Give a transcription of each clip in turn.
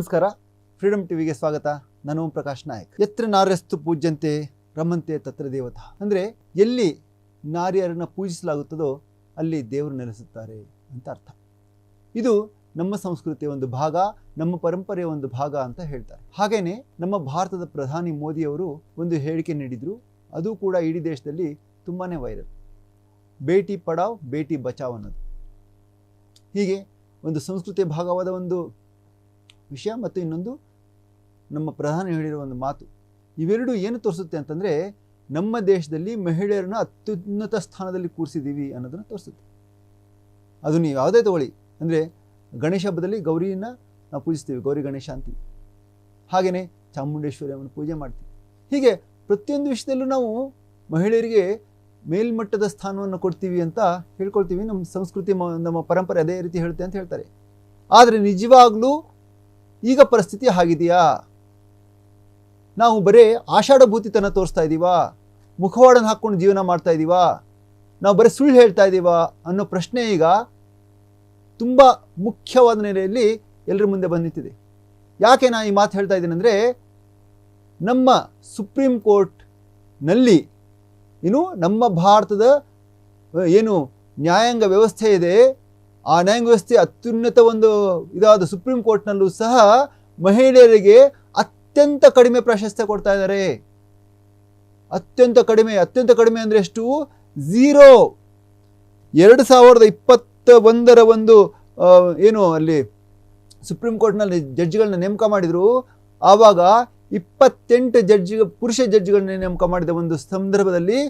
ನಮಸ್ಕಾರ, ಫ್ರೀಡಮ್ ಟಿವಿಗೆ ಸ್ವಾಗತ. ನಾನು ಓಂ ಪ್ರಕಾಶ್ ನಾಯಕ್. ಯತ್ರ ನಾರ್ಯಸ್ತು ಪೂಜ್ಯಂತೆ ರಮಂತೆ ತತ್ರ ದೇವತಾ. ಅಂದರೆ ಎಲ್ಲಿ ನಾರಿಯರನ್ನು ಪೂಜಿಸಲಾಗುತ್ತದೋ ಅಲ್ಲಿ ದೇವರು ನೆಲೆಸುತ್ತಾರೆ ಅಂತ ಅರ್ಥ. ಇದು ನಮ್ಮ ಸಂಸ್ಕೃತಿಯ ಒಂದು ಭಾಗ, ನಮ್ಮ ಪರಂಪರೆಯ ಒಂದು ಭಾಗ ಅಂತ ಹೇಳ್ತಾರೆ. ಹಾಗೇನೆ ನಮ್ಮ ಭಾರತದ ಪ್ರಧಾನಿ ಮೋದಿಯವರು ಒಂದು ಹೇಳಿಕೆ ನೀಡಿದರು. ಅದು ಕೂಡ ಇಡೀ ದೇಶದಲ್ಲಿ ತುಂಬಾ ವೈರಲ್. ಬೇಟಿ ಪಡಾವ್ ಬೇಟಿ ಬಚಾವ್ ಅನ್ನೋದು. ಹೀಗೆ ಒಂದು ಸಂಸ್ಕೃತಿಯ ಭಾಗವಾದ ಒಂದು ವಿಷಯ ಮತ್ತು ಇನ್ನೊಂದು ನಮ್ಮ ಪ್ರಧಾನಿ ಹೇಳಿರುವ ಒಂದು ಮಾತು, ಇವೆರಡು ಏನು ತೋರಿಸುತ್ತೆ ಅಂತಂದರೆ ನಮ್ಮ ದೇಶದಲ್ಲಿ ಮಹಿಳೆಯರನ್ನ ಅತ್ಯುನ್ನತ ಸ್ಥಾನದಲ್ಲಿ ಕೂರಿಸಿದ್ದೀವಿ ಅನ್ನೋದನ್ನು ತೋರಿಸುತ್ತೆ. ಅದು ನೀವು ಯಾವುದೇ ತಗೊಳ್ಳಿ, ಅಂದರೆ ಗಣೇಶ ಹಬ್ಬದಲ್ಲಿ ಗೌರಿಯನ್ನು ನಾವು ಪೂಜಿಸ್ತೀವಿ, ಗೌರಿ ಗಣೇಶ ಅಂತೀವಿ. ಹಾಗೆಯೇ ಚಾಮುಂಡೇಶ್ವರಿ ಅಮ್ಮನ ಪೂಜೆ ಮಾಡ್ತೀವಿ. ಹೀಗೆ ಪ್ರತಿಯೊಂದು ವಿಷಯದಲ್ಲೂ ನಾವು ಮಹಿಳೆಯರಿಗೆ ಮೇಲ್ಮಟ್ಟದ ಸ್ಥಾನವನ್ನು ಕೊಡ್ತೀವಿ ಅಂತ ಹೇಳ್ಕೊಳ್ತೀವಿ. ನಮ್ಮ ಸಂಸ್ಕೃತಿ, ನಮ್ಮ ಪರಂಪರೆ ಅದೇ ರೀತಿ ಹೇಳುತ್ತೆ ಅಂತ ಹೇಳ್ತಾರೆ. ಆದರೆ ನಿಜವಾಗ್ಲೂ ಈಗ ಪರಿಸ್ಥಿತಿ ಆಗಿದೆಯಾ? ನಾವು ಬರೀ ಆಷಾಢಭೂತಿತನ ತೋರಿಸ್ತಾ ಇದ್ದೀವಾ? ಮುಖವಾಡನ್ನು ಹಾಕ್ಕೊಂಡು ಜೀವನ ಮಾಡ್ತಾ ಇದ್ದೀವಾ? ನಾವು ಬರೀ ಸುಳ್ಳು ಹೇಳ್ತಾ ಇದ್ದೀವಾ ಅನ್ನೋ ಪ್ರಶ್ನೆ ಈಗ ತುಂಬ ಮುಖ್ಯವಾದ ನೆಲೆಯಲ್ಲಿ ಎಲ್ಲರ ಮುಂದೆ ಬಂದಿತ್ತಿದೆ. ಯಾಕೆ ನಾನು ಈ ಮಾತು ಹೇಳ್ತಾ ಇದ್ದೀನಿ ಅಂದರೆ, ನಮ್ಮ ಸುಪ್ರೀಂ ಕೋರ್ಟ್ನಲ್ಲಿ ನಮ್ಮ ಭಾರತದ ಏನು ನ್ಯಾಯಾಂಗ ವ್ಯವಸ್ಥೆ ಇದೆ, ಆ ನ್ಯಾಯಾಂಗ ವ್ಯವಸ್ಥೆ ಅತ್ಯುನ್ನತ ಒಂದು ಇದಾದ ಸುಪ್ರೀಂ ಕೋರ್ಟ್ನಲ್ಲೂ ಸಹ ಮಹಿಳೆಯರಿಗೆ ಅತ್ಯಂತ ಕಡಿಮೆ ಪ್ರಾಶಸ್ತ್ಯ ಕೊಡ್ತಾ ಇದ್ದಾರೆ. ಅತ್ಯಂತ ಕಡಿಮೆ ಅಂದರೆ ಎಷ್ಟು? 0. 2021 ಒಂದು ಏನು ಅಲ್ಲಿ ಸುಪ್ರೀಂ ಕೋರ್ಟ್ನಲ್ಲಿ ಜಡ್ಜ್ಗಳನ್ನ ನೇಮಕ ಮಾಡಿದರು. ಆವಾಗ 28 ಪುರುಷ ಜಡ್ಜ್ಗಳನ್ನ ನೇಮಕ ಮಾಡಿದ ಒಂದು ಸಂದರ್ಭದಲ್ಲಿ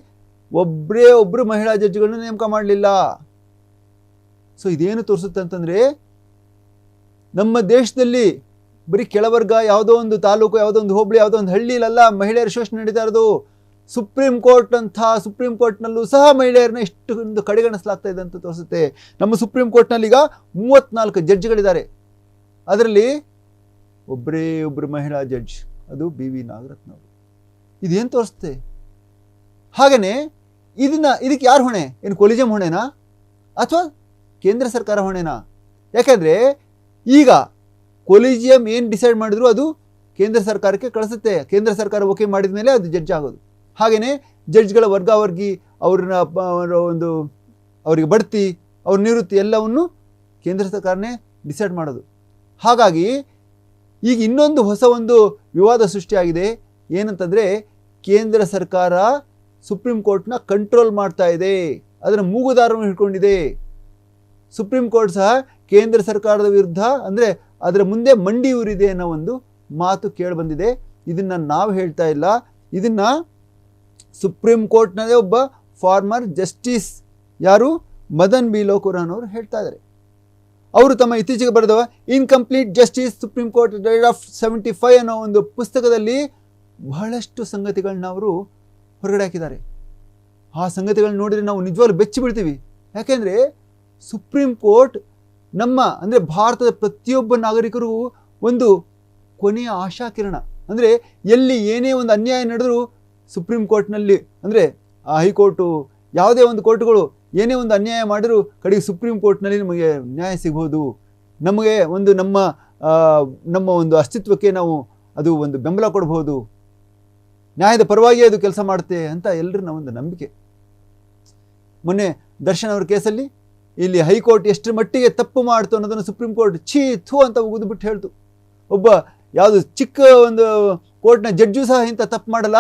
ಒಬ್ಬರು ಮಹಿಳಾ ಜಡ್ಜ್ಗಳನ್ನ ನೇಮಕ ಮಾಡಲಿಲ್ಲ. ಸೊ ಇದೇನು ತೋರಿಸುತ್ತೆ ಅಂತಂದರೆ, ನಮ್ಮ ದೇಶದಲ್ಲಿ ಬರೀ ಕೆಳವರ್ಗ, ಯಾವುದೋ ಒಂದು ತಾಲೂಕು, ಯಾವುದೋ ಒಂದು ಹೋಬಳಿ, ಯಾವುದೋ ಒಂದು ಹಳ್ಳಿಲಲ್ಲ ಮಹಿಳೆಯರ ಶೋಷಣೆ ನಡೀತಾ ಇರೋದು. ಸುಪ್ರೀಂ ಕೋರ್ಟ್ನಲ್ಲೂ ಸಹ ಮಹಿಳೆಯರನ್ನ ಇಷ್ಟೊಂದು ಕಡೆಗಣಿಸಲಾಗ್ತಾ ಇದೆ ಅಂತ ತೋರಿಸುತ್ತೆ. ನಮ್ಮ ಸುಪ್ರೀಂ ಕೋರ್ಟ್ನಲ್ಲಿ ಈಗ 34 ಜಡ್ಜ್ಗಳಿದ್ದಾರೆ. ಅದರಲ್ಲಿ ಒಬ್ಬರು ಮಹಿಳಾ ಜಡ್ಜ್, ಅದು BV ನಾಗರತ್ನ ಅವರು. ಇದೇನು ತೋರಿಸುತ್ತೆ? ಹಾಗೆಯೇ ಇದಕ್ಕೆ ಯಾರು ಹೊಣೆ? ಏನು ಕೊಲಿಜಿಯಂ ಹೊಣೆನಾ ಅಥವಾ ಕೇಂದ್ರ ಸರ್ಕಾರ ಹೊಣೆನಾ? ಯಾಕೆಂದರೆ ಈಗ ಕೊಲಿಜಿಯಂ ಏನು ಡಿಸೈಡ್ ಮಾಡಿದ್ರು ಅದು ಕೇಂದ್ರ ಸರ್ಕಾರಕ್ಕೆ ಕಳಿಸುತ್ತೆ. ಕೇಂದ್ರ ಸರ್ಕಾರ ಓಕೆ ಮಾಡಿದ ಮೇಲೆ ಅದು ಜಡ್ಜ್ ಆಗೋದು. ಹಾಗೆಯೇ ಜಡ್ಜ್ಗಳ ವರ್ಗಾವರ್ಗಿ, ಅವರಿಗೆ ಬಡ್ತಿ, ಅವ್ರ ನಿವೃತ್ತಿ ಎಲ್ಲವನ್ನು ಕೇಂದ್ರ ಸರ್ಕಾರನೇ ಡಿಸೈಡ್ ಮಾಡೋದು. ಹಾಗಾಗಿ ಈಗ ಇನ್ನೊಂದು ಹೊಸ ಒಂದು ವಿವಾದ ಸೃಷ್ಟಿಯಾಗಿದೆ. ಏನಂತಂದರೆ, ಕೇಂದ್ರ ಸರ್ಕಾರ ಸುಪ್ರೀಂ ಕೋರ್ಟ್ನ ಕಂಟ್ರೋಲ್ ಮಾಡ್ತಾ ಇದೆ, ಅದರ ಮೂಗುದಾರವನ್ನು ಹಿಡ್ಕೊಂಡಿದೆ. ಸುಪ್ರೀಂ ಕೋರ್ಟ್ ಸಹ ಕೇಂದ್ರ ಸರ್ಕಾರದ ವಿರುದ್ಧ, ಅಂದರೆ ಅದರ ಮುಂದೆ ಮಂಡಿ ಊರಿದೆ ಅನ್ನೋ ಒಂದು ಮಾತು ಕೇಳಿಬಂದಿದೆ. ಇದನ್ನು ನಾವು ಹೇಳ್ತಾ ಇಲ್ಲ, ಇದನ್ನು ಸುಪ್ರೀಂ ಕೋರ್ಟ್ನದೇ ಒಬ್ಬ ಫಾರ್ಮರ್ ಜಸ್ಟಿಸ್, ಯಾರು ಮದನ್ ಬಿ ಲೋಕುರಾನ್ ಅವರು ಹೇಳ್ತಾ ಇದ್ದಾರೆ. ಅವರು ತಮ್ಮ ಇತ್ತೀಚೆಗೆ ಬರೆದವ incomplete justice supreme court died of 75 ಅನ್ನೋ ಒಂದು ಪುಸ್ತಕದಲ್ಲಿ ಬಹಳಷ್ಟು ಸಂಗತಿಗಳನ್ನ ಅವರು ಹೊರಗಡೆ ಹಾಕಿದ್ದಾರೆ. ಆ ಸಂಗತಿಗಳನ್ನ ನೋಡಿದರೆ ನಾವು ನಿಜವಾಗ್ಲೂ ಬೆಚ್ಚಿ ಬಿಡ್ತೀವಿ. ಯಾಕೆಂದರೆ ಸುಪ್ರೀಂ ಕೋರ್ಟ್ ಅಂದರೆ ಭಾರತದ ಪ್ರತಿಯೊಬ್ಬ ನಾಗರಿಕರು ಒಂದು ಕೊನೆಯ ಆಶಾಕಿರಣ. ಅಂದರೆ ಎಲ್ಲಿ ಏನೇ ಒಂದು ಅನ್ಯಾಯ ನಡೆದರೂ ಸುಪ್ರೀಂ ಕೋರ್ಟ್ನಲ್ಲಿ, ಅಂದರೆ ಹೈಕೋರ್ಟು, ಯಾವುದೇ ಒಂದು ಕೋರ್ಟ್ಗಳು ಏನೇ ಒಂದು ಅನ್ಯಾಯ ಮಾಡಿದರೂ ಕಡೆಗೆ ಸುಪ್ರೀಂ ಕೋರ್ಟ್ನಲ್ಲಿ ನಮಗೆ ನ್ಯಾಯ ಸಿಗ್ಬೋದು, ನಮಗೆ ಒಂದು ನಮ್ಮ ಒಂದು ಅಸ್ತಿತ್ವಕ್ಕೆ ನಾವು ಅದು ಒಂದು ಬೆಂಬಲ ಕೊಡ್ಬೋದು, ನ್ಯಾಯದ ಪರವಾಗಿ ಅದು ಕೆಲಸ ಮಾಡುತ್ತೆ ಅಂತ ಎಲ್ಲರ ಒಂದು ನಂಬಿಕೆ. ಮೊನ್ನೆ ದರ್ಶನ್ ಅವ್ರ ಕೇಸಲ್ಲಿ ಇಲ್ಲಿ ಹೈಕೋರ್ಟ್ ಎಷ್ಟು ಮಟ್ಟಿಗೆ ತಪ್ಪು ಮಾಡ್ತು ಅನ್ನೋದನ್ನು ಸುಪ್ರೀಂ ಕೋರ್ಟ್ ಥೂ ಅಂತ ಉಗಿದ್ಬಿಟ್ಟು ಹೇಳ್ತು. ಒಬ್ಬ ಯಾವುದು ಚಿಕ್ಕ ಒಂದು ಕೋರ್ಟ್ನ ಜಡ್ಜು ಸಹ ಇಂಥ ತಪ್ಪು ಮಾಡಲ್ಲ,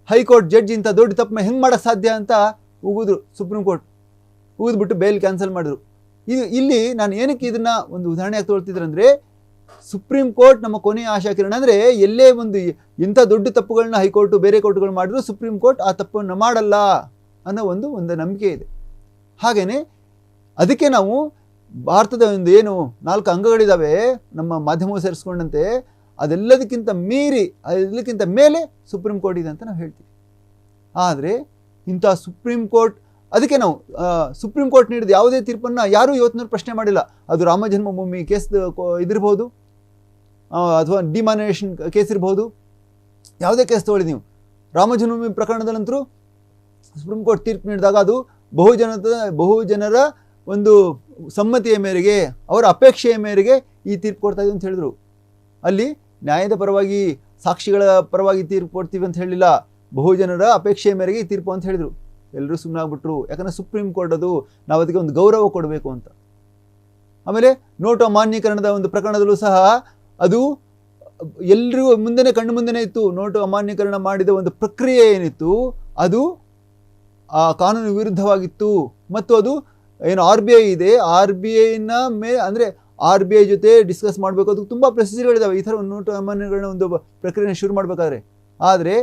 ಹೈಕೋರ್ಟ್ ಜಡ್ಜ್ ಇಂಥ ದೊಡ್ಡ ತಪ್ಪು ಹೆಂಗೆ ಮಾಡೋಕ್ಕೆ ಸಾಧ್ಯ ಅಂತ ಉಗಿದ್ರು. ಸುಪ್ರೀಂ ಕೋರ್ಟ್ ಉಗಿದ್ಬಿಟ್ಟು ಬೇಲ್ ಕ್ಯಾನ್ಸಲ್ ಮಾಡಿದ್ರು. ಇಲ್ಲಿ ನಾನು ಏನಕ್ಕೆ ಇದನ್ನು ಒಂದು ಉದಾಹರಣೆಯಾಗಿ ತೊಗೊಳ್ತಿದ್ರೆ ಅಂದರೆ, ಸುಪ್ರೀಂ ಕೋರ್ಟ್ ನಮ್ಮ ಕೊನೆಯ ಆಶಾಕಿರಣ. ಅಂದರೆ ಎಲ್ಲೇ ಒಂದು ಇಂಥ ದೊಡ್ಡ ತಪ್ಪುಗಳನ್ನ ಹೈಕೋರ್ಟು ಬೇರೆ ಕೋರ್ಟ್ಗಳು ಮಾಡಿದ್ರು ಸುಪ್ರೀಂ ಕೋರ್ಟ್ ಆ ತಪ್ಪನ್ನು ಮಾಡಲ್ಲ ಅನ್ನೋ ಒಂದು ನಂಬಿಕೆ ಇದೆ. ಹಾಗೆಯೇ ಅದಕ್ಕೆ ನಾವು ಭಾರತದ ಒಂದು ಏನು 4 ಅಂಗಗಳಿದ್ದಾವೆ ನಮ್ಮ ಮಾಧ್ಯಮವು ಸೇರಿಸ್ಕೊಂಡಂತೆ, ಅದೆಲ್ಲದಕ್ಕಿಂತ ಮೇಲೆ ಸುಪ್ರೀಂ ಕೋರ್ಟ್ ಇದೆ ಅಂತ ನಾವು ಹೇಳ್ತೀವಿ. ಆದರೆ ಇಂಥ ಸುಪ್ರೀಂ ಕೋರ್ಟ್, ಅದಕ್ಕೆ ನಾವು ಸುಪ್ರೀಂ ಕೋರ್ಟ್ ನೀಡಿದ ಯಾವುದೇ ತೀರ್ಪನ್ನು ಯಾರೂ ಇವತ್ತಿನವ್ರು ಪ್ರಶ್ನೆ ಮಾಡಿಲ್ಲ. ಅದು ರಾಮ ಜನ್ಮಭೂಮಿ ಕೇಸ್ ಇದಿರ್ಬೋದು, ಅಥವಾ ಡಿಮಾನಿನೇಷನ್ ಕೇಸ್ ಇರ್ಬೋದು, ಯಾವುದೇ ಕೇಸ್ ತೊಗೊಳ್ಳಿ ನೀವು. ರಾಮ ಜನ್ಮಭೂಮಿ ಪ್ರಕರಣದಲ್ಲಂತರೂ ಸುಪ್ರೀಂ ಕೋರ್ಟ್ ತೀರ್ಪು ನೀಡಿದಾಗ ಅದು ಬಹುಜನರ ಒಂದು ಸಮ್ಮತಿಯ ಮೇರೆಗೆ, ಅವರ ಅಪೇಕ್ಷೆಯ ಮೇರೆಗೆ ಈ ತೀರ್ಪು ಕೊಡ್ತಾ ಇದೆ ಅಂತ ಹೇಳಿದ್ರು. ಅಲ್ಲಿ ನ್ಯಾಯದ ಪರವಾಗಿ ಸಾಕ್ಷಿಗಳ ಪರವಾಗಿ ತೀರ್ಪು ಕೊಡ್ತೀವಿ ಅಂತ ಹೇಳಿಲ್ಲ, ಬಹುಜನರ ಅಪೇಕ್ಷೆಯ ಮೇರೆಗೆ ಈ ತೀರ್ಪು ಅಂತ ಹೇಳಿದರು. ಎಲ್ಲರೂ ಸುಮ್ಮನಾಗ್ಬಿಟ್ರು. ಯಾಕಂದರೆ ಸುಪ್ರೀಂ ಕೋರ್ಟ್ ಅದು, ನಾವು ಅದಕ್ಕೆ ಒಂದು ಗೌರವ ಕೊಡಬೇಕು ಅಂತ. ಆಮೇಲೆ ನೋಟು ಅಮಾನ್ಯೀಕರಣದ ಒಂದು ಪ್ರಕರಣದಲ್ಲೂ ಸಹ ಅದು ಎಲ್ಲರಿಗೂ ಮುಂದೆನೇ ಕಣ್ಣು ಮುಂದೆನೇ ಇತ್ತು. ನೋಟು ಅಮಾನ್ಯೀಕರಣ ಮಾಡಿದ ಒಂದು ಪ್ರಕ್ರಿಯೆ ಏನಿತ್ತು ಅದು ಆ ಕಾನೂನು ವಿರುದ್ಧವಾಗಿತ್ತು. ಮತ್ತು ಅದು ಏನು RBI ಇದೆ, RBIನ ಅಂದರೆ RBI ಜೊತೆ ಡಿಸ್ಕಸ್ ಮಾಡಬೇಕು, ಅದಕ್ಕೆ ತುಂಬ ಪ್ರೊಸೀಜರ್ಗಳಿದ್ದಾವೆ ಈ ಥರ ಒಂದು ನೋಟು ಅಮಾನ್ಯೀಕರಣ ಒಂದು ಪ್ರಕ್ರಿಯೆನ ಶುರು ಮಾಡಬೇಕಾದ್ರೆ. ಆದರೆ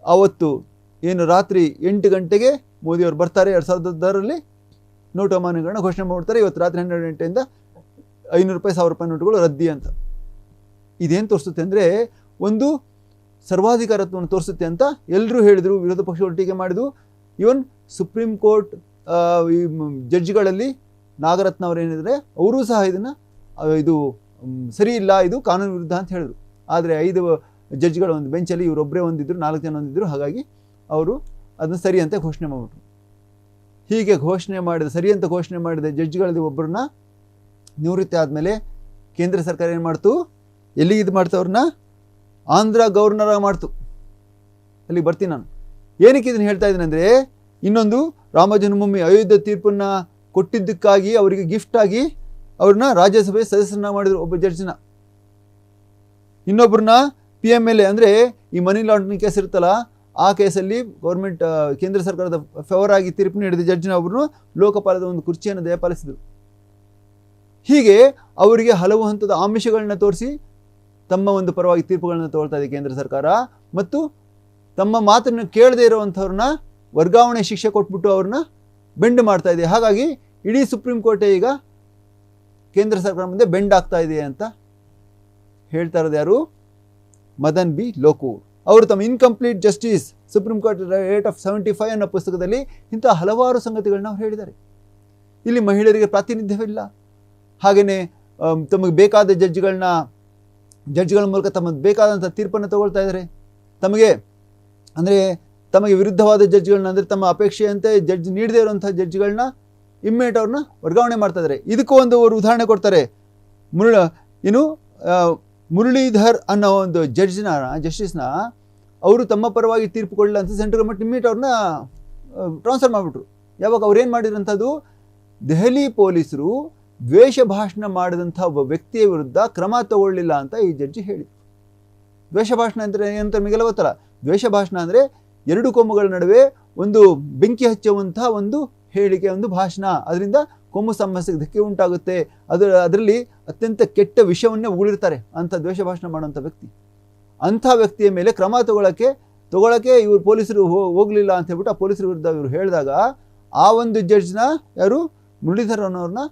ಅವತ್ತು ಏನು ರಾತ್ರಿ 8 ಗಂಟೆಗೆ ಮೋದಿಯವರು ಬರ್ತಾರೆ 2016ರಲ್ಲಿ, ನೋಟು ಅಮಾನ್ಯೀಕರಣ ಘೋಷಣೆ ಮಾಡ್ತಾರೆ. ಇವತ್ತು ರಾತ್ರಿ 12 ಗಂಟೆಯಿಂದ 500 ರೂಪಾಯಿ 1000 ರೂಪಾಯಿ ನೋಟುಗಳು ರದ್ದಿ ಅಂತ. ಇದೇನು ತೋರಿಸುತ್ತೆ ಅಂದರೆ ಒಂದು ಸರ್ವಾಧಿಕಾರತ್ವವನ್ನು ತೋರಿಸುತ್ತೆ ಅಂತ ಎಲ್ಲರೂ ಹೇಳಿದರು. ವಿರೋಧ ಪಕ್ಷಗಳು ಟೀಕೆ ಮಾಡಿದ್ದು. ಇವನ್ ಸುಪ್ರೀಂ ಕೋರ್ಟ್ ಈ ಜಡ್ಜ್ಗಳಲ್ಲಿ ನಾಗರತ್ನ ಅವರು ಏನಿದ್ದಾರೆ ಅವರೂ ಸಹ ಇದನ್ನು ಇದು ಸರಿ ಇಲ್ಲ, ಇದು ಕಾನೂನು ವಿರುದ್ಧ ಅಂತ ಹೇಳಿದ್ರು. ಆದರೆ 5 ಜಡ್ಜ್ಗಳ ಒಂದು ಬೆಂಚಲ್ಲಿ ಇವರೊಬ್ಬರೇ ಒಂದಿದ್ರು, 4 ಜನ ಒಂದಿದ್ರು. ಹಾಗಾಗಿ ಅವರು ಅದನ್ನು ಸರಿ ಅಂತ ಘೋಷಣೆ ಮಾಡಿಬಿಟ್ರು. ಹೀಗೆ ಸರಿ ಅಂತ ಘೋಷಣೆ ಮಾಡಿದ ಜಡ್ಜ್ಗಳಲ್ಲಿ ಒಬ್ಬರನ್ನ ನಿವೃತ್ತಿ ಆದಮೇಲೆ ಕೇಂದ್ರ ಸರ್ಕಾರ ಏನು ಮಾಡ್ತು, ಎಲ್ಲಿಗೆ ಇದು ಮಾಡ್ತು, ಅವ್ರನ್ನ ಆಂಧ್ರ ಗವರ್ನರ್ ಮಾಡ್ತು. ಅಲ್ಲಿಗೆ ಬರ್ತೀನಿ ನಾನು. ಏನಕ್ಕೆ ಇದನ್ನು ಹೇಳ್ತಾ ಇದ್ದೀನಿ ಅಂದರೆ, ಇನ್ನೊಂದು ರಾಮ ಜನ್ಮಭೂಮಿ ಅಯೋಧ್ಯೆ ತೀರ್ಪನ್ನು ಕೊಟ್ಟಿದ್ದಕ್ಕಾಗಿ ಅವರಿಗೆ ಗಿಫ್ಟ್ ಆಗಿ ಅವ್ರನ್ನ ರಾಜ್ಯಸಭೆ ಸದಸ್ಯರನ್ನ ಮಾಡಿದ್ರು, ಒಬ್ಬ ಜಡ್ಜ್ನ. ಇನ್ನೊಬ್ಬರನ್ನ PMLA ಅಂದರೆ ಈ ಮನಿ ಲಾಂಡ್ರಿಂಗ್ ಕೇಸ್ ಇರುತ್ತಲ್ಲ, ಆ ಕೇಸಲ್ಲಿ ಗೌರ್ಮೆಂಟ್ ಕೇಂದ್ರ ಸರ್ಕಾರದ ಫೇವರ್ ಆಗಿ ತೀರ್ಪು ನೀಡಿದ ಜಡ್ಜ್ನ ಒಬ್ಬರು ಲೋಕಪಾಲದ ಒಂದು ಕುರ್ಚಿಯನ್ನು ದಯಪಾಲಿಸಿದರು. ಹೀಗೆ ಅವರಿಗೆ ಹಲವು ಹಂತದ ಆಮಿಷಗಳನ್ನ ತೋರಿಸಿ ತಮ್ಮ ಒಂದು ಪರವಾಗಿ ತೀರ್ಪುಗಳನ್ನ ತಗೊಳ್ತಾ ಇದೆ ಕೇಂದ್ರ ಸರ್ಕಾರ. ಮತ್ತು ತಮ್ಮ ಮಾತನ್ನು ಕೇಳದೇ ಇರುವಂಥವ್ರನ್ನ ವರ್ಗಾವಣೆ ಶಿಕ್ಷೆ ಕೊಟ್ಬಿಟ್ಟು ಅವ್ರನ್ನ ಬೆಂಡ್ ಮಾಡ್ತಾ ಇದೆ. ಹಾಗಾಗಿ ಇಡೀ ಸುಪ್ರೀಂ ಕೋರ್ಟೇ ಈಗ ಕೇಂದ್ರ ಸರ್ಕಾರ ಮುಂದೆ ಬೆಂಡ್ ಆಗ್ತಾ ಇದೆ ಅಂತ ಹೇಳ್ತಾ ಇರೋದು ಯಾರು? ಮದನ್ ಬಿ ಲೋಕೂರ್ ಅವರು ತಮ್ಮ incomplete justice supreme court rate of 75 ಅನ್ನೋ ಪುಸ್ತಕದಲ್ಲಿ ಇಂಥ ಹಲವಾರು ಸಂಗತಿಗಳನ್ನ ಅವ್ರು ಹೇಳಿದ್ದಾರೆ. ಇಲ್ಲಿ ಮಹಿಳೆಯರಿಗೆ ಪ್ರಾತಿನಿಧ್ಯವಿಲ್ಲ, ಹಾಗೆಯೇ ತಮಗೆ ಬೇಕಾದ ಜಡ್ಜ್ಗಳ ಮೂಲಕ ತಮಗೆ ಬೇಕಾದಂಥ ತೀರ್ಪನ್ನು ತಗೊಳ್ತಾ ಇದ್ದಾರೆ. ತಮಗೆ ವಿರುದ್ಧವಾದ ಜಡ್ಜ್ಗಳನ್ನ, ಅಂದರೆ ತಮ್ಮ ಅಪೇಕ್ಷೆಯಂತೆ ಜಡ್ಜ್ ನೀಡದೇ ಇರುವಂಥ ಜಡ್ಜ್ಗಳನ್ನ ಇಮ್ಮಿಡಿಯೇಟ್ ಅವ್ರನ್ನ ವರ್ಗಾವಣೆ ಮಾಡ್ತಾ ಇದ್ದಾರೆ. ಇದಕ್ಕೂ ಒಂದು ಉದಾಹರಣೆ ಕೊಡ್ತಾರೆ. ಮುರಳೀಧರ್ ಅನ್ನೋ ಒಂದು ಜಸ್ಟಿಸ್ನ ಅವರು ತಮ್ಮ ಪರವಾಗಿ ತೀರ್ಪು ಕೊಡಲಿಲ್ಲ ಅಂತ ಸೆಂಟ್ರಲ್ ಗೌರ್ಮೆಂಟ್ ಇಮ್ಮಿಡಿಯೇಟ್ ಅವ್ರನ್ನ ಟ್ರಾನ್ಸ್ಫರ್ ಮಾಡಿಬಿಟ್ರು. ಯಾವಾಗ ಅವ್ರೇನು ಮಾಡಿರೋಂಥದ್ದು, ದೆಹಲಿ ಪೊಲೀಸರು ದ್ವೇಷ ಭಾಷಣ ಮಾಡಿದಂಥ ಒಬ್ಬ ವ್ಯಕ್ತಿಯ ವಿರುದ್ಧ ಕ್ರಮ ತಗೊಳ್ಳಿಲ್ಲ ಅಂತ ಈ ಜಡ್ಜಿ ಹೇಳಿದರು. ದ್ವೇಷ ಭಾಷಣ ಅಂದರೆ ಏನಂತ ನಿಮಗೆಲ್ಲ ಗೊತ್ತಲ್ಲ. ದ್ವೇಷ ಭಾಷಣ ಅಂದರೆ 2 ಕೋಮುಗಳ ನಡುವೆ ಒಂದು ಬೆಂಕಿ ಹಚ್ಚುವಂಥ ಒಂದು ಹೇಳಿಕೆ, ಒಂದು ಭಾಷಣ. ಅದರಿಂದ ಕೋಮು ಸಮಸ್ಯೆಗೆ ಧಕ್ಕೆ ಉಂಟಾಗುತ್ತೆ. ಅದರಲ್ಲಿ ಅತ್ಯಂತ ಕೆಟ್ಟ ವಿಷಯವನ್ನೇ ಉಗುಳಿರ್ತಾರೆ ಅಂಥ ದ್ವೇಷ ಭಾಷಣ ಮಾಡುವಂಥ ವ್ಯಕ್ತಿ. ಅಂಥ ವ್ಯಕ್ತಿಯ ಮೇಲೆ ಕ್ರಮ ತಗೊಳ್ಳೋಕ್ಕೆ ಇವರು ಪೊಲೀಸರು ಹೋಗಲಿಲ್ಲ ಅಂತ ಹೇಳ್ಬಿಟ್ಟು ಆ ಪೊಲೀಸರ ವಿರುದ್ಧ ಇವರು ಹೇಳಿದಾಗ ಆ ಒಂದು ಜಡ್ಜ್ನ ಯಾರು ಮುರಳೀಧರ್ ಅನ್ನೋರನ್ನ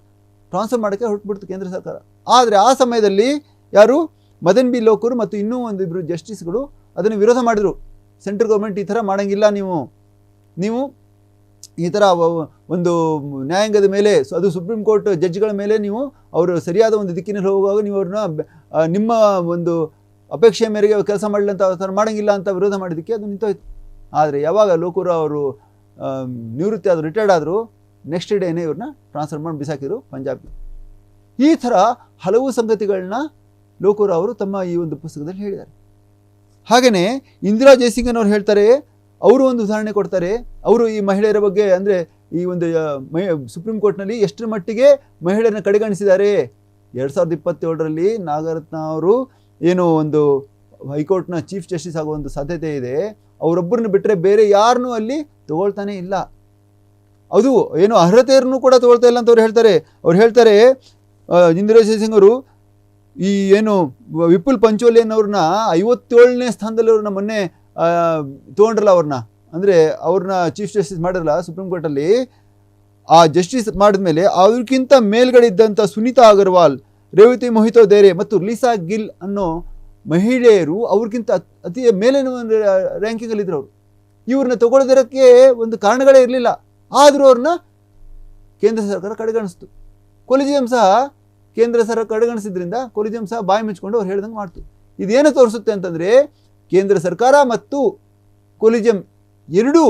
ಟ್ರಾನ್ಸ್ಫರ್ ಮಾಡೋಕ್ಕೆ ಹೊರಟುಬಿಡ್ತು ಕೇಂದ್ರ ಸರ್ಕಾರ. ಆದರೆ ಆ ಸಮಯದಲ್ಲಿ ಯಾರು ಮದನ್ ಬಿ ಲೋಕೂರ್ ಮತ್ತು ಇನ್ನೂ ಒಂದಿಬ್ಬರು ಜಸ್ಟಿಸ್ಗಳು ಅದನ್ನು ವಿರೋಧ ಮಾಡಿದರು. ಸೆಂಟ್ರಲ್ ಗೌರ್ಮೆಂಟ್ ಈ ಥರ ಮಾಡೋಂಗಿಲ್ಲ, ನೀವು ಈ ಥರ ಒಂದು ನ್ಯಾಯಾಂಗದ ಮೇಲೆ, ಅದು ಸುಪ್ರೀಂ ಕೋರ್ಟ್ ಜಡ್ಜ್ಗಳ ಮೇಲೆ ನೀವು ಅವರು ಸರಿಯಾದ ಒಂದು ದಿಕ್ಕಿನಲ್ಲಿ ಹೋಗುವಾಗ ನೀವು ಅವ್ರನ್ನ ನಿಮ್ಮ ಒಂದು ಅಪೇಕ್ಷೆಯ ಮೇರೆಗೆ ಕೆಲಸ ಮಾಡಲಿ ಅಂತ ಥರ ಮಾಡೋಂಗಿಲ್ಲ ಅಂತ ವಿರೋಧ ಮಾಡಿದ್ದಕ್ಕೆ ಅದು ನಿಂತೋಯ್ತು. ಆದರೆ ಯಾವಾಗ ಲೋಕೂರ್ ಅವರು ನಿವೃತ್ತಿ ಆದರು, ರಿಟೈರ್ಡ್ ಆದರು, ನೆಕ್ಸ್ಟ್ ಡೇನೇ ಇವ್ರನ್ನ ಟ್ರಾನ್ಸ್ಫರ್ ಮಾಡಿ ಬಿಸಾಕಿದ್ರು ಪಂಜಾಬ್ಗೆ. ಈ ಥರ ಹಲವು ಸಂಗತಿಗಳನ್ನ ಲೋಕೂರ್ ಅವರು ತಮ್ಮ ಈ ಒಂದು ಪುಸ್ತಕದಲ್ಲಿ ಹೇಳಿದ್ದಾರೆ. ಹಾಗೆಯೇ ಇಂದಿರಾ ಜಯಸಿಂಗನ್ ಅವ್ರು ಹೇಳ್ತಾರೆ, ಅವರು ಒಂದು ಉದಾಹರಣೆ ಕೊಡ್ತಾರೆ. ಅವರು ಈ ಮಹಿಳೆಯರ ಬಗ್ಗೆ, ಅಂದರೆ ಈ ಒಂದು ಸುಪ್ರೀಂ ಕೋರ್ಟ್ನಲ್ಲಿ ಎಷ್ಟರ ಮಟ್ಟಿಗೆ ಮಹಿಳೆಯರನ್ನ ಕಡೆಗಣಿಸಿದ್ದಾರೆ. 2027ರಲ್ಲಿ ನಾಗರತ್ನ ಅವರು ಏನು ಒಂದು ಹೈಕೋರ್ಟ್ನ ಚೀಫ್ ಜಸ್ಟಿಸ್ ಆಗುವ ಒಂದು ಸಾಧ್ಯತೆ ಇದೆ, ಅವರೊಬ್ಬರನ್ನ ಬಿಟ್ಟರೆ ಬೇರೆ ಯಾರನ್ನೂ ಅಲ್ಲಿ ತಗೊಳ್ತಾನೆ ಇಲ್ಲ. ಅದು ಏನು ಅರ್ಹತೆಯರನ್ನು ಕೂಡ ತಗೊಳ್ತಾ ಇಲ್ಲ ಅಂತ ಅವ್ರು ಹೇಳ್ತಾರೆ. ಇಂದಿರಾ ಜಯಸಿಂಗ್ ಅವರು ಈ ಏನು ವಿಪುಲ್ ಪಂಚೋಲಿಯನ್ನವ್ರನ್ನ 57ನೇ ಸ್ಥಾನದಲ್ಲಿ ಅವ್ರನ್ನ ಮೊನ್ನೆ ತೊಗೊಂಡ್ರಲ್ಲ, ಅಂದರೆ ಅವ್ರನ್ನ ಚೀಫ್ ಜಸ್ಟಿಸ್ ಮಾಡಿರಲ್ಲ ಸುಪ್ರೀಂ ಕೋರ್ಟಲ್ಲಿ. ಆ ಜಸ್ಟಿಸ್ ಮಾಡಿದ್ಮೇಲೆ ಅವ್ರಿಗಿಂತ ಮೇಲ್ಗಡೆ ಇದ್ದಂಥ ಸುನೀತಾ ಅಗರ್ವಾಲ್, ರೇವತಿ ಮೊಹಿತೋ ದೇರೆ ಮತ್ತು ಲೀಸಾ ಗಿಲ್ ಅನ್ನೋ ಮಹಿಳೆಯರು ಅವ್ರಿಗಿಂತ ಅತಿ ಮೇಲಿನ ಒಂದು ರ್ಯಾಂಕಿಂಗಲ್ಲಿದ್ದರು. ಅವರು ಇವ್ರನ್ನ ತಗೊಳ್ಳೋದಕ್ಕೆ ಒಂದು ಕಾರಣಗಳೇ ಇರಲಿಲ್ಲ. ಆದರೂ ಅವ್ರನ್ನ ಕೇಂದ್ರ ಸರ್ಕಾರ ಕಡೆಗಣಿಸ್ತು. ಕೊಲಿಜಿಯಂ ಸಹ ಕೇಂದ್ರ ಸರ್ಕಾರ ಕಡೆಗಣಿಸಿದ್ರಿಂದ ಕೊಲಿಜಿಯಂ ಸಹ ಬಾಯಿ ಮುಚ್ಕೊಂಡು ಅವ್ರು ಹೇಳ್ದಂಗೆ ಮಾಡ್ತು. ಇದೇನು ತೋರಿಸುತ್ತೆ ಅಂತಂದರೆ, ಕೇಂದ್ರ ಸರ್ಕಾರ ಮತ್ತು ಕೊಲಿಜಿಯಂ ಎರಡೂ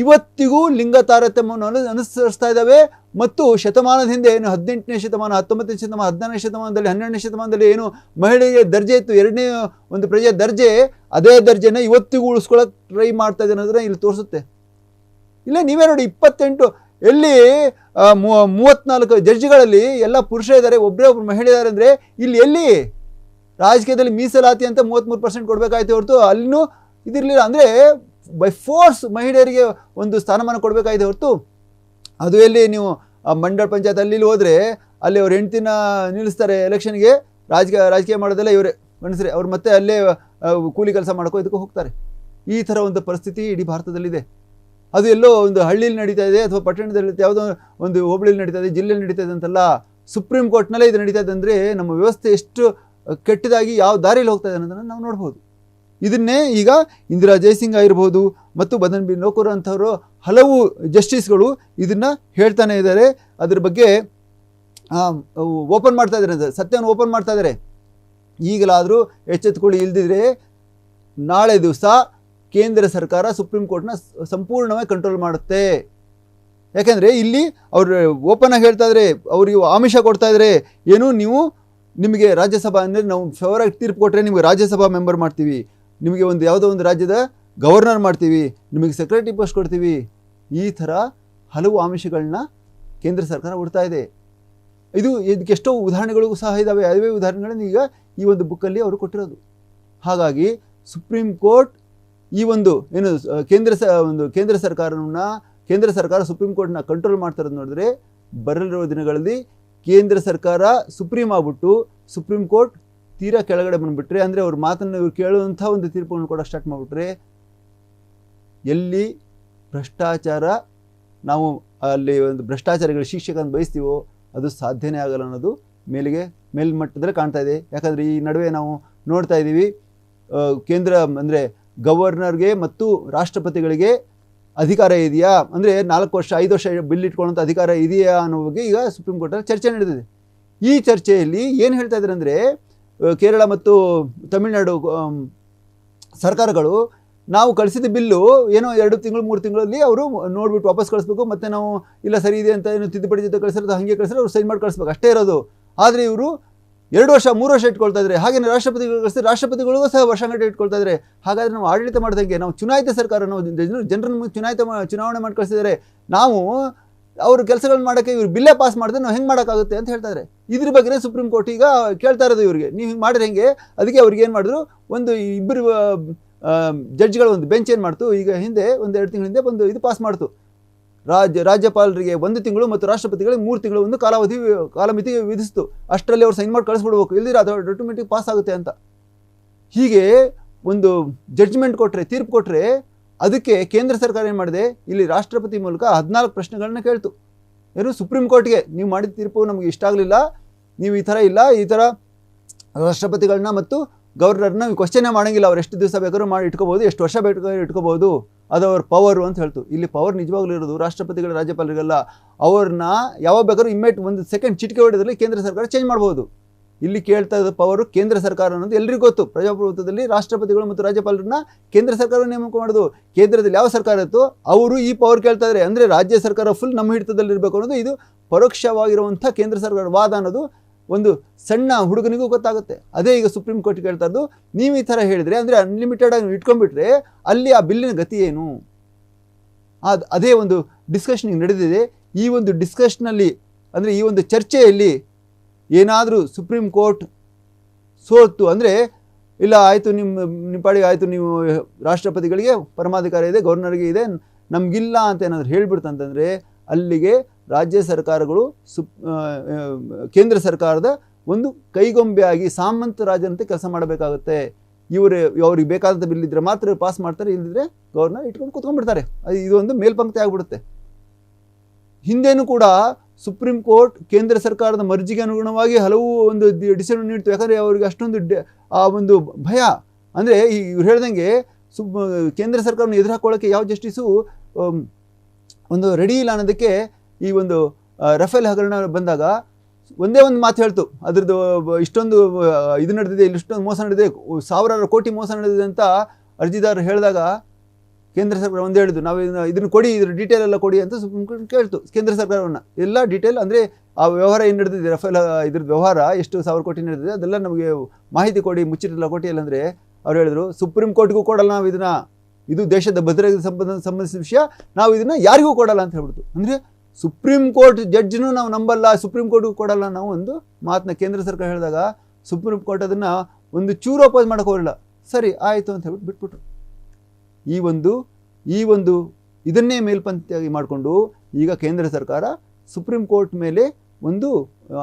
ಇವತ್ತಿಗೂ ಲಿಂಗ ತಾರತಮ್ಯವನ್ನು ಅನುಸರಿಸ್ತಾ ಇದ್ದಾವೆ. ಮತ್ತು ಶತಮಾನದ ಹಿಂದೆ ಏನು 18ನೇ ಶತಮಾನ, 19ನೇ ಶತಮಾನ, 16ನೇ ಶತಮಾನದಲ್ಲಿ, 12ನೇ ಶತಮಾನದಲ್ಲಿ ಏನು ಮಹಿಳೆಗೆ ದರ್ಜೆ ಇತ್ತು, ಎರಡನೇ ಒಂದು ಪ್ರಜೆ ದರ್ಜೆ, ಅದೇ ದರ್ಜೆನ ಇವತ್ತಿಗೂ ಉಳಿಸ್ಕೊಳ್ಳೋಕೆ ಟ್ರೈ ಮಾಡ್ತಾ ಇದೆ ಅನ್ನೋದನ್ನ ಇಲ್ಲಿ ತೋರಿಸುತ್ತೆ. ಇಲ್ಲ ನೀವೇ ನೋಡಿ, 28 ಎಲ್ಲಿ 34 ಜಡ್ಜ್ಗಳಲ್ಲಿ ಎಲ್ಲ ಪುರುಷ ಇದ್ದಾರೆ, ಒಬ್ಬರೇ ಒಬ್ರು ಮಹಿಳೆ ಇದ್ದಾರೆ ಅಂದರೆ ಇಲ್ಲಿ ಎಲ್ಲಿ ರಾಜಕೀಯದಲ್ಲಿ ಮೀಸಲಾತಿ ಅಂತ 33% ಕೊಡಬೇಕಾಯ್ತು ಹೊರತು ಅಲ್ಲಿನೂ ಇದಿರಲಿಲ್ಲ. ಅಂದರೆ ಬೈ ಫೋರ್ಸ್ ಮಹಿಳೆಯರಿಗೆ ಒಂದು ಸ್ಥಾನಮಾನ ಕೊಡಬೇಕಾಯ್ತು ಹೊರತು ಅದು ಎಲ್ಲಿ ನೀವು ಮಂಡಳ ಪಂಚಾಯತ್ ಅಲ್ಲಿ ಹೋದರೆ ಅಲ್ಲಿ ಅವ್ರ ಹೆಂಡ್ತಿನ ನಿಲ್ಲಿಸ್ತಾರೆ ಎಲೆಕ್ಷನ್ಗೆ, ರಾಜಕೀಯ ಮಾಡೋದೆಲ್ಲ ಇವರೇ ಗಂಡಸರೇ, ಅವ್ರು ಮತ್ತೆ ಅಲ್ಲೇ ಕೂಲಿ ಕೆಲಸ ಮಾಡ್ಕೋ ಇದಕ್ಕೆ ಹೋಗ್ತಾರೆ. ಈ ಥರ ಒಂದು ಪರಿಸ್ಥಿತಿ ಇಡೀ ಭಾರತದಲ್ಲಿದೆ. ಅದು ಎಲ್ಲೋ ಒಂದು ಹಳ್ಳಿಲಿ ನಡೀತಾ ಇದೆ ಅಥವಾ ಪಟ್ಟಣದಲ್ಲಿ ಯಾವುದೋ ಒಂದು ಹೋಬಳಿಲಿ ನಡೀತಾ ಇದೆ, ಜಿಲ್ಲೆಯಲ್ಲಿ ನಡೀತಾ ಇದೆ ಅಂತಲ್ಲ, ಸುಪ್ರೀಂ ಕೋರ್ಟ್ನಲ್ಲೇ ಇದು ನಡೀತಾ ಇದೆ. ಅಂದರೆ ನಮ್ಮ ವ್ಯವಸ್ಥೆ ಎಷ್ಟು ಕೆಟ್ಟದಾಗಿ ಯಾವ ದಾರಿಯಲ್ಲಿ ಹೋಗ್ತಾ ಇದೆ ಅನ್ನೋದನ್ನು ನಾವು ನೋಡ್ಬೋದು. ಇದನ್ನೇ ಈಗ ಇಂದಿರಾ ಜೈಸಿಂಗ್ ಆಗಿರ್ಬೋದು ಮತ್ತು ಮದನ್ ಬಿ ಲೋಕೂರ್ ಅಂಥವರು ಹಲವು ಜಸ್ಟಿಸ್ಗಳು ಇದನ್ನು ಹೇಳ್ತಾನೆ ಇದ್ದಾರೆ. ಅದ್ರ ಬಗ್ಗೆ ಓಪನ್ ಮಾಡ್ತಾ ಇದ್ದಾರೆ, ಸತ್ಯವನ್ನು ಓಪನ್ ಮಾಡ್ತಾ ಇದ್ದಾರೆ. ಈಗಲಾದರೂ ಎಚ್ಚೆತ್ತುಕೊಳ್ಳಿ, ಇಲ್ದಿದ್ರೆ ನಾಳೆ ದಿವಸ ಕೇಂದ್ರ ಸರ್ಕಾರ ಸುಪ್ರೀಂ ಕೋರ್ಟ್ನ ಸಂಪೂರ್ಣವಾಗಿ ಕಂಟ್ರೋಲ್ ಮಾಡುತ್ತೆ. ಯಾಕೆಂದರೆ ಇಲ್ಲಿ ಅವರು ಓಪನ್ ಆಗಿ ಹೇಳ್ತಾ ಇದ್ದಾರೆ, ಅವರಿಗೆ ಆಮಿಷ ಕೊಡ್ತಾ ಇದ್ದಾರೆ. ಏನು, ನಿಮಗೆ ರಾಜ್ಯಸಭಾ ಅಂದರೆ ನಾವು ಫೇವರಾಗಿ ತೀರ್ಪು ಕೊಟ್ಟರೆ ನಿಮಗೆ ರಾಜ್ಯಸಭಾ ಮೆಂಬರ್ ಮಾಡ್ತೀವಿ, ನಿಮಗೆ ಒಂದು ಯಾವುದೋ ಒಂದು ರಾಜ್ಯದ ಗವರ್ನರ್ ಮಾಡ್ತೀವಿ, ನಿಮಗೆ ಸೆಕ್ರೆಟರಿ ಪೋಸ್ಟ್ ಕೊಡ್ತೀವಿ. ಈ ಥರ ಹಲವು ಆಮಿಷಗಳನ್ನ ಕೇಂದ್ರ ಸರ್ಕಾರ ಕೊಡ್ತಾ ಇದೆ. ಇದಕ್ಕೆ ಎಷ್ಟೋ ಉದಾಹರಣೆಗಳಿಗೂ ಸಹ ಇದ್ದಾವೆ. ಅದೇ ಉದಾಹರಣೆಗಳನ್ನು ಈಗ ಈ ಒಂದು ಬುಕ್ಕಲ್ಲಿ ಅವರು ಕೊಟ್ಟಿರೋದು. ಹಾಗಾಗಿ ಸುಪ್ರೀಂ ಕೋರ್ಟ್ ಈ ಒಂದು ಏನು ಕೇಂದ್ರ ಸರ್ಕಾರ ಸುಪ್ರೀಂ ಕೋರ್ಟ್ನ ಕಂಟ್ರೋಲ್ ಮಾಡ್ತಾರೋದು ನೋಡಿದ್ರೆ, ಬರಲಿರುವ ದಿನಗಳಲ್ಲಿ ಕೇಂದ್ರ ಸರ್ಕಾರ ಸುಪ್ರೀಂ ಆಗ್ಬಿಟ್ಟು ಸುಪ್ರೀಂ ಕೋರ್ಟ್ ತೀರಾ ಕೆಳಗಡೆ ಬಂದುಬಿಟ್ರೆ, ಅಂದರೆ ಅವ್ರ ಮಾತನ್ನು ಇವ್ರು ಕೇಳುವಂಥ ಒಂದು ತೀರ್ಪುಗಳನ್ನು ಕೂಡ ಸ್ಟಾರ್ಟ್ ಮಾಡಿಬಿಟ್ರೆ, ಎಲ್ಲಿ ಭ್ರಷ್ಟಾಚಾರ ನಾವು ಅಲ್ಲಿ ಒಂದು ಭ್ರಷ್ಟಾಚಾರಿಗಳ ಶಿಕ್ಷಕನ ಬಯಸ್ತೀವೋ ಅದು ಸಾಧ್ಯನೇ ಆಗಲ್ಲ ಅನ್ನೋದು ಮೇಲ್ಮಟ್ಟದಲ್ಲಿ ಕಾಣ್ತಾ ಇದೆ. ಯಾಕಂದರೆ ಈ ನಡುವೆ ನಾವು ನೋಡ್ತಾ ಇದ್ದೀವಿ, ಕೇಂದ್ರ ಅಂದರೆ ಗವರ್ನರ್ಗೆ ಮತ್ತು ರಾಷ್ಟ್ರಪತಿಗಳಿಗೆ ಅಧಿಕಾರ ಇದೆಯಾ, ಅಂದರೆ 4 ವರ್ಷ 5 ವರ್ಷ ಬಿಲ್ ಇಟ್ಕೊಳ್ಳೋಂಥ ಅಧಿಕಾರ ಇದೆಯಾ ಅನ್ನೋ ಬಗ್ಗೆ ಈಗ ಸುಪ್ರೀಂ ಕೋರ್ಟಲ್ಲಿ ಚರ್ಚೆ ನಡೆದಿದೆ. ಈ ಚರ್ಚೆಯಲ್ಲಿ ಏನು ಹೇಳ್ತಾ ಇದ್ದಾರೆ ಅಂದರೆ, ಕೇರಳ ಮತ್ತು ತಮಿಳುನಾಡು ಸರ್ಕಾರಗಳು ನಾವು ಕಳಿಸಿದ ಬಿಲ್ಲು ಏನೋ 2 ತಿಂಗಳು 3 ತಿಂಗಳಲ್ಲಿ ಅವರು ನೋಡಿಬಿಟ್ಟು ವಾಪಸ್ ಕಳಿಸ್ಬೇಕು, ಮತ್ತು ನಾವು ಇಲ್ಲ ಸರಿ ಇದೆ ಅಂತ ಏನು ತಿದ್ದುಪಡಿ ಜೊತೆ ಕಳಿಸಿರೋದು ಹಾಗೆ ಕಳಿಸಿದ್ರೆ ಅವ್ರು ಸೈನ್ ಮಾಡಿ ಕಳಿಸ್ಬೇಕು, ಅಷ್ಟೇ ಇರೋದು. ಆದರೆ ಇವರು 2 ವರ್ಷ 3 ವರ್ಷ ಇಟ್ಕೊಳ್ತಾ ಇದ್ದಾರೆ. ಹಾಗೆಯೇ ರಾಷ್ಟ್ರಪತಿಗಳು ಕಳಿಸಿದ್ರೆ ರಾಷ್ಟ್ರಪತಿಗಳಿಗೂ ಸಹ ವರ್ಷಗಟ್ಟಲೆ ಇಟ್ಕೊಳ್ತಾ ಇದ್ದಾರೆ. ಹಾಗಾದರೆ ನಾವು ಆಡಳಿತ ಮಾಡಿದಂಗೆ ನಾವು ಚುನಾಯಿತ ಸರ್ಕಾರ, ನಾವು ಜನರನ್ನು ಚುನಾವಣೆ ಮಾಡಿ ಕಳಿಸಿದ್ದಾರೆ, ನಾವು ಅವ್ರ ಕೆಲಸಗಳನ್ನ ಮಾಡೋಕ್ಕೆ ಇವ್ರು ಬಿಲ್ಲೇ ಪಾಸ್ ಮಾಡಿದ್ರೆ ನಾವು ಹೆಂಗೆ ಮಾಡೋಕ್ಕಾಗುತ್ತೆ ಅಂತ ಹೇಳ್ತಾ ಇದ್ದಾರೆ. ಇದ್ರ ಬಗ್ಗೆ ಸುಪ್ರೀಂ ಕೋರ್ಟ್ ಈಗ ಕೇಳ್ತಾ ಇರೋದು ಇವ್ರಿಗೆ, ನೀವು ಹಿಂಗೆ ಮಾಡಿದ್ರೆ ಹೆಂಗೆ. ಅದಕ್ಕೆ ಅವ್ರಿಗೆ ಏನು ಮಾಡಿದ್ರು, ಒಂದು ಇಬ್ಬರು ಜಡ್ಜ್ಗಳ ಒಂದು ಬೆಂಚ್ ಏನು ಮಾಡ್ತು, ಈಗ ಹಿಂದೆ 1-2 ತಿಂಗಳ ಹಿಂದೆ ಬಂದು ಇದು ಪಾಸ್ ಮಾಡ್ತು, ರಾಜ್ಯಪಾಲರಿಗೆ 1 ತಿಂಗಳು ಮತ್ತು ರಾಷ್ಟ್ರಪತಿಗಳಿಗೆ 3 ತಿಂಗಳು ಒಂದು ಕಾಲಮಿತಿ ವಿಧಿಸ್ತು. ಅಷ್ಟರಲ್ಲಿ ಅವ್ರು ಸೈನ್ ಮಾಡಿ ಕಳಿಸ್ಬಿಡ್ಬೇಕು, ಇಲ್ದಿರ ಅದು ಆಟೋಮೆಟಿಕ್ ಪಾಸ್ ಆಗುತ್ತೆ ಅಂತ. ಹೀಗೆ ಒಂದು ಜಡ್ಜ್ಮೆಂಟ್ ಕೊಟ್ಟರೆ, ತೀರ್ಪು ಕೊಟ್ಟರೆ, ಅದಕ್ಕೆ ಕೇಂದ್ರ ಸರ್ಕಾರ ಏನು ಮಾಡಿದೆ, ಇಲ್ಲಿ ರಾಷ್ಟ್ರಪತಿ ಮೂಲಕ 14 ಪ್ರಶ್ನೆಗಳನ್ನ ಕೇಳ್ತು. ಏನು, ಸುಪ್ರೀಂ ಕೋರ್ಟ್ಗೆ ನೀವು ಮಾಡಿದ ತೀರ್ಪು ನಮಗೆ ಇಷ್ಟ ಆಗಲಿಲ್ಲ, ನೀವು ಈ ಥರ ಇಲ್ಲ, ಈ ಥರ ರಾಷ್ಟ್ರಪತಿಗಳನ್ನ ಮತ್ತು ಗವರ್ನರ್ನ ಕ್ವಶನೇ ಮಾಡೋಂಗಿಲ್ಲ, ಅವ್ರು ಎಷ್ಟು ದಿವಸ ಬೇಕಾದ್ರೂ ಮಾಡಿ ಇಟ್ಕೋಬೋದು, ಎಷ್ಟು ವರ್ಷ ಬೇಕಾದ್ರೂ ಇಟ್ಕೋಬೋದು, ಅದು ಅವ್ರ ಪವರು ಅಂತ ಹೇಳ್ತು. ಇಲ್ಲಿ ಪವರ್ ನಿಜವಾಗ್ಲೂ ಇರೋದು ರಾಷ್ಟ್ರಪತಿಗಳ ರಾಜ್ಯಪಾಲರಿಗೆಲ್ಲ. ಅವ್ರನ್ನ ಯಾವಾಗ ಬೇಕಾದ್ರೂ ಇಮ್ಮೇಟ್ 1 ಸೆಕೆಂಡ್ ಚಿಟಿಕೆ ಹೊಡೆದಲ್ಲಿ ಕೇಂದ್ರ ಸರ್ಕಾರ ಚೇಂಜ್ ಮಾಡ್ಬೋದು. ಇಲ್ಲಿ ಕೇಳ್ತಾ ಇದ್ದ ಪವರು ಕೇಂದ್ರ ಸರ್ಕಾರ ಅನ್ನೋದು ಎಲ್ರಿಗೂ ಗೊತ್ತು. ಪ್ರಜಾಪ್ರಭುತ್ವದಲ್ಲಿ ರಾಷ್ಟ್ರಪತಿಗಳು ಮತ್ತು ರಾಜ್ಯಪಾಲರನ್ನ ಕೇಂದ್ರ ಸರ್ಕಾರ ನೇಮಕ ಮಾಡೋದು. ಕೇಂದ್ರದಲ್ಲಿ ಯಾವ ಸರ್ಕಾರ ಇತ್ತು ಅವರು ಈ ಪವರ್ ಕೇಳ್ತಾ ಇದ್ದಾರೆ. ಅಂದರೆ ರಾಜ್ಯ ಸರ್ಕಾರ ಫುಲ್ ನಮ್ಮ ಹಿಡಿತದಲ್ಲಿರಬೇಕು ಅನ್ನೋದು ಇದು ಪರೋಕ್ಷವಾಗಿರುವಂಥ ಕೇಂದ್ರ ಸರ್ಕಾರ ವಾದ ಅನ್ನೋದು ಒಂದು ಸಣ್ಣ ಹುಡುಗನಿಗೂ ಗೊತ್ತಾಗುತ್ತೆ. ಅದೇ ಈಗ ಸುಪ್ರೀಂ ಕೋರ್ಟ್ ಕೇಳ್ತಾ ಇದ್ದು, ನೀವು ಈ ಥರ ಹೇಳಿದರೆ, ಅಂದರೆ ಅನ್ಲಿಮಿಟೆಡ್ ಆಗಿ ಇಟ್ಕೊಂಡ್ಬಿಟ್ರೆ ಅಲ್ಲಿ ಆ ಬಿಲ್ಲಿನ ಗತಿ ಏನು, ಅದೇ ಒಂದು ಡಿಸ್ಕಷನ್ ನಡೆದಿದೆ. ಈ ಒಂದು ಡಿಸ್ಕಷನಲ್ಲಿ, ಅಂದರೆ ಈ ಒಂದು ಚರ್ಚೆಯಲ್ಲಿ ಏನಾದರೂ ಸುಪ್ರೀಂ ಕೋರ್ಟ್ ಸೋತು ಅಂದರೆ, ಇಲ್ಲ ಆಯಿತು ನಿಮ್ಮ ಪಾಡಿಗೆ ಆಯಿತು, ನೀವು ರಾಷ್ಟ್ರಪತಿಗಳಿಗೆ ಪರಮಾಧಿಕಾರ ಇದೆ, ಗವರ್ನರ್ಗೆ ಇದೆ, ನಮಗಿಲ್ಲ ಅಂತ ಏನಾದರೂ ಹೇಳ್ಬಿಡ್ತಂತಂದರೆ ಅಲ್ಲಿಗೆ ರಾಜ್ಯ ಸರ್ಕಾರಗಳು ಕೇಂದ್ರ ಸರ್ಕಾರದ ಒಂದು ಕೈಗೊಂಬೆಯಾಗಿ ಸಾಮಂತ ರಾಜನಂತೆ ಕೆಲಸ ಮಾಡಬೇಕಾಗುತ್ತೆ. ಅವ್ರಿಗೆ ಬೇಕಾದಂಥ ಬಿಲ್ ಇದ್ದರೆ ಮಾತ್ರ ಪಾಸ್ ಮಾಡ್ತಾರೆ, ಇಲ್ಲದಿದ್ದರೆ ಗವರ್ನರ್ ಇಟ್ಕೊಂಡು ಕೂತ್ಕೊಂಡ್ಬಿಡ್ತಾರೆ. ಇದು ಒಂದು ಮೇಲ್ಪಂಕ್ತಿ ಆಗಿಬಿಡುತ್ತೆ. ಹಿಂದೇನೂ ಕೂಡ ಸುಪ್ರೀಂ ಕೋರ್ಟ್ ಕೇಂದ್ರ ಸರ್ಕಾರದ ಮರ್ಜಿಗೆ ಅನುಗುಣವಾಗಿ ಹಲವು ಒಂದು ಡಿಸಿಷನ್ ನೀಡ್ತು. ಯಾಕಂದರೆ ಅವರಿಗೆ ಅಷ್ಟೊಂದು ಆ ಒಂದು ಭಯ, ಅಂದರೆ ಇವ್ರು ಹೇಳ್ದಂಗೆ ಕೇಂದ್ರ ಸರ್ಕಾರವನ್ನು ಎದುರು ಹಾಕೊಳ್ಳೋಕ್ಕೆ ಯಾವ ಜಸ್ಟಿಸು ಒಂದು ರೆಡಿ ಇಲ್ಲ ಅನ್ನೋದಕ್ಕೆ ಈ ಒಂದು ರಫೇಲ್ ಹಗರಣ ಬಂದಾಗ ಒಂದೇ ಒಂದು ಮಾತು ಹೇಳ್ತು, ಅದ್ರದ್ದು ಇಷ್ಟೊಂದು ಇದು ನಡೆದಿದೆ, ಇಲ್ಲಿ ಇಷ್ಟೊಂದು ಮೋಸ ನಡೆದಿದೆ, 1000 ಕೋಟಿ ಮೋಸ ನಡೆದಿದೆ ಅಂತ ಅರ್ಜಿದಾರರು ಹೇಳಿದಾಗ ಕೇಂದ್ರ ಸರ್ಕಾರ ಒಂದು ಹೇಳಿದ್ದು, ನಾವು ಇದನ್ನು ಕೊಡಿ, ಇದ್ರ ಡೀಟೇಲ್ ಎಲ್ಲ ಕೊಡಿ ಅಂತ ಸುಪ್ರೀಂ ಕೋರ್ಟ್ ಕೇಳ್ತು ಕೇಂದ್ರ ಸರ್ಕಾರವನ್ನು. ಎಲ್ಲ ಡೀಟೇಲ್ ಅಂದರೆ ಆ ವ್ಯವಹಾರ ಏನು ನಡೆದಿದೆ, ರಫೇಲ್ ಇದ್ರದ್ದು ವ್ಯವಹಾರ ಎಷ್ಟು 1000 ಕೋಟಿ ನಡೆದಿದೆ ಅದೆಲ್ಲ ನಮಗೆ ಮಾಹಿತಿ ಕೊಡಿ, ಮುಚ್ಚಿಟ್ಟೆಲ್ಲ ಕೊಟ್ಟಿಲ್ಲ ಅಂದರೆ ಅವ್ರು ಹೇಳಿದ್ರು ಸುಪ್ರೀಂ ಕೋರ್ಟ್ಗೂ ಕೊಡಲ್ಲ ನಾವು ಇದನ್ನು, ಇದು ದೇಶದ ಭದ್ರತೆಗೆ ಸಂಬಂಧಿಸಿದ ವಿಷಯ, ನಾವು ಇದನ್ನು ಯಾರಿಗೂ ಕೊಡಲ್ಲ ಅಂತ ಹೇಳ್ಬಿಡ್ತು. ಅಂದರೆ ಸುಪ್ರೀಂ ಕೋರ್ಟ್ ಜಡ್ಜ್ನೂ ನಾವು ನಂಬಲ್ಲ, ಸುಪ್ರೀಂ ಕೋರ್ಟ್ಗೂ ಕೊಡಲ್ಲ ನಾವು ಒಂದು ಮಾತನ್ನ ಕೇಂದ್ರ ಸರ್ಕಾರ ಹೇಳಿದಾಗ ಸುಪ್ರೀಂ ಕೋರ್ಟ್ ಅದನ್ನು ಒಂದು ಚೂರು ಅಪೋಸ್ ಮಾಡೋಕೆ ಹೋಗಲಿಲ್ಲ. ಸರಿ ಆಯಿತು ಅಂತ ಹೇಳ್ಬಿಟ್ಟು ಬಿಟ್ಬಿಟ್ರು. ಈ ಒಂದು ಇದನ್ನೇ ಮೇಲ್ಪಂಕ್ತಿಯಾಗಿ ಮಾಡಿಕೊಂಡು ಈಗ ಕೇಂದ್ರ ಸರ್ಕಾರ ಸುಪ್ರೀಂ ಕೋರ್ಟ್ ಮೇಲೆ ಒಂದು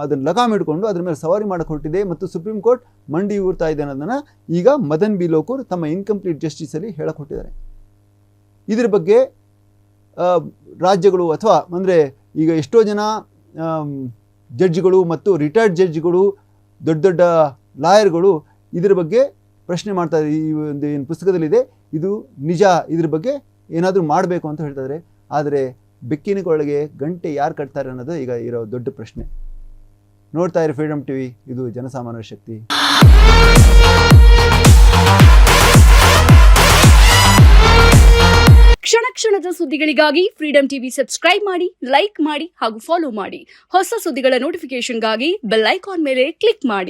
ಅದನ್ನು ಲಗಾಮ್ ಇಟ್ಕೊಂಡು ಅದ್ರ ಮೇಲೆ ಸವಾರಿ ಮಾಡೋಕ್ಕೆ ಹೊರಟಿದೆ ಮತ್ತು ಸುಪ್ರೀಂ ಕೋರ್ಟ್ ಮಂಡಿ ಊರ್ತಾ ಇದೆ ಅನ್ನೋದನ್ನು ಈಗ ಮದನ್ ಬಿ ಲೋಕೂರ್ ತಮ್ಮ ಇನ್ಕಂಪ್ಲೀಟ್ ಜಸ್ಟಿಸಲ್ಲಿ ಹೇಳಕ್ಕೆ ಹೊರಟಿದ್ದಾರೆ. ಇದ್ರ ಬಗ್ಗೆ ರಾಜ್ಯಗಳು ಅಥವಾ ಅಂದರೆ ಈಗ ಎಷ್ಟೋ ಜನ ಜಡ್ಜ್ಗಳು ಮತ್ತು ರಿಟೈರ್ಡ್ ಜಡ್ಜ್ಗಳು, ದೊಡ್ಡ ದೊಡ್ಡ ಲಾಯರ್ಗಳು ಇದ್ರ ಬಗ್ಗೆ ಪ್ರಶ್ನೆ ಮಾಡ್ತಾ ಇದ್ದಾರೆ. ಈ ಒಂದು ಏನು ಪುಸ್ತಕದಲ್ಲಿದೆ ಇದು ನಿಜ, ಇದ್ರ ಬಗ್ಗೆ ಏನಾದರೂ ಮಾಡಬೇಕು ಅಂತ ಹೇಳ್ತಾರೆ. ಆದರೆ ಬೆಕ್ಕಿನಗೊಳಗೆ ಗಂಟೆ ಯಾರು ಕಟ್ತಾರೆ ಅನ್ನೋದು ಈಗ ಇರೋ ದೊಡ್ಡ ಪ್ರಶ್ನೆ. ನೋಡ್ತಾ ಇರಿ ಫ್ರೀಡಮ್ ಟಿವಿ, ಇದು ಜನಸಾಮಾನ್ಯರ ಶಕ್ತಿ. ಕ್ಷಣ ಕ್ಷಣದ ಸುದ್ದಿಗಳಿಗಾಗಿ ಫ್ರೀಡಮ್ ಟಿವಿ ಸಬ್ಸ್ಕ್ರೈಬ್ ಮಾಡಿ, ಲೈಕ್ ಮಾಡಿ ಹಾಗೂ ಫಾಲೋ ಮಾಡಿ. ಹೊಸ ಸುದ್ದಿಗಳ ನೋಟಿಫಿಕೇಶನ್ಗಾಗಿ ಬೆಲ್ ಐಕಾನ್ ಮೇಲೆ ಕ್ಲಿಕ್ ಮಾಡಿ.